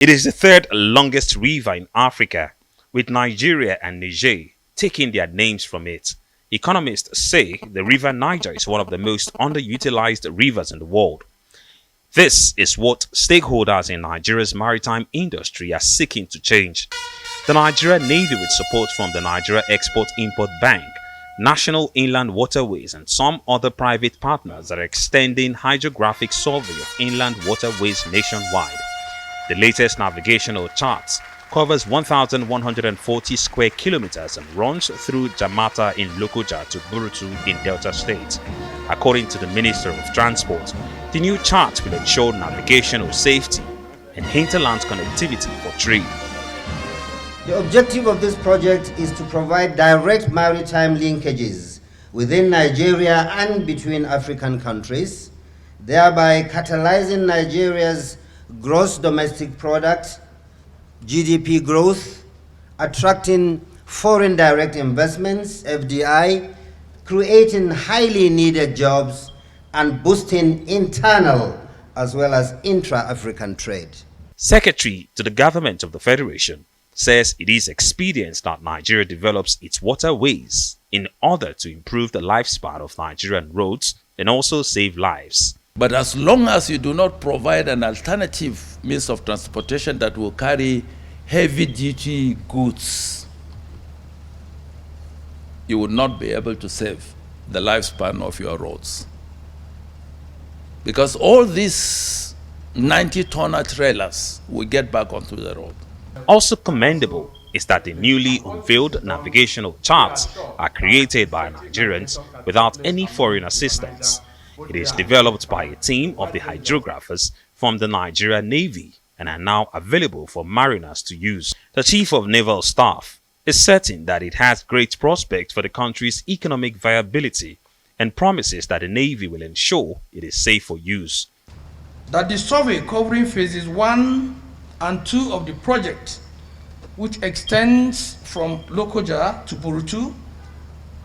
It is the third longest river in Africa, with Nigeria and Niger taking their names from it. Economists say the river Niger is one of the most underutilized rivers in the world. This is what stakeholders in Nigeria's maritime industry are seeking to change. The Nigerian Navy, with support from the Nigeria Export-Import Bank, National Inland Waterways and some other private partners, are extending hydrographic survey of inland waterways nationwide. The latest navigational chart covers 1,140 square kilometers and runs through Jamata in Lokoja to Burutu in Delta State. According to the Minister of Transport, the new chart will ensure navigational safety and hinterland connectivity for trade. The objective of this project is to provide direct maritime linkages within Nigeria and between African countries, thereby catalyzing Nigeria's gross domestic product, GDP growth, attracting foreign direct investments, FDI, creating highly needed jobs, and boosting internal as well as intra-African trade. Secretary to the Government of the Federation says it is expedient that Nigeria develops its waterways in order to improve the lifespan of Nigerian roads and also save lives. But as long as you do not provide an alternative means of transportation that will carry heavy-duty goods, you will not be able to save the lifespan of your roads. Because all these 90-tonner trailers will get back onto the road. Also commendable is that the newly unveiled navigational charts are created by Nigerians without any foreign assistance. It is developed by a team of the hydrographers from the Nigerian Navy and are now available for mariners to use. The Chief of Naval Staff is certain that it has great prospects for the country's economic viability and promises that the Navy will ensure it is safe for use. That the survey covering phases 1 and 2 of the project, which extends from Lokoja to Burutu,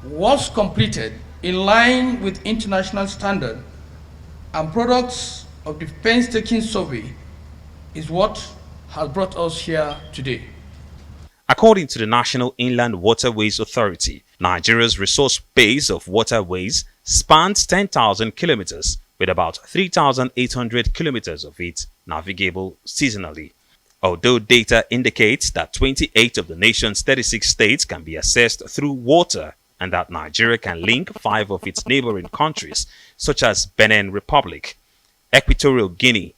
was completed in line with international standard and products of the painstaking survey is what has brought us here today. According to the National Inland Waterways Authority, Nigeria's resource base of waterways spans 10,000 kilometers, with about 3,800 kilometers of it navigable seasonally. Although data indicates that 28 of the nation's 36 states can be accessed through water, and that Nigeria can link 5 of its neighboring countries, such as Benin Republic, Equatorial Guinea,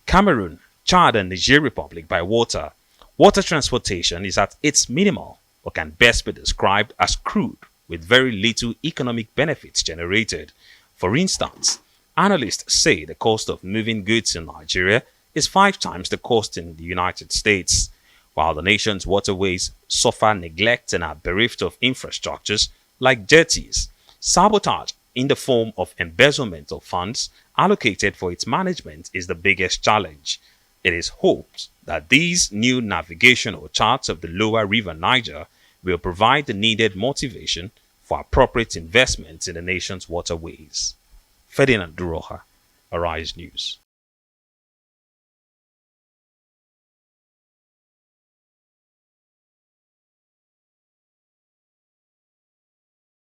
Cameroon, Chad, and Niger Republic by water, water transportation is at its minimal, or can best be described as crude, with very little economic benefits generated. For instance, analysts say the cost of moving goods in Nigeria is 5 times the cost in the United States. While the nation's waterways suffer neglect and are bereft of infrastructures like jetties, sabotage in the form of embezzlement of funds allocated for its management is the biggest challenge. It is hoped that these new navigational charts of the lower river Niger will provide the needed motivation for appropriate investment in the nation's waterways. Ferdinand Duroja, Arise News.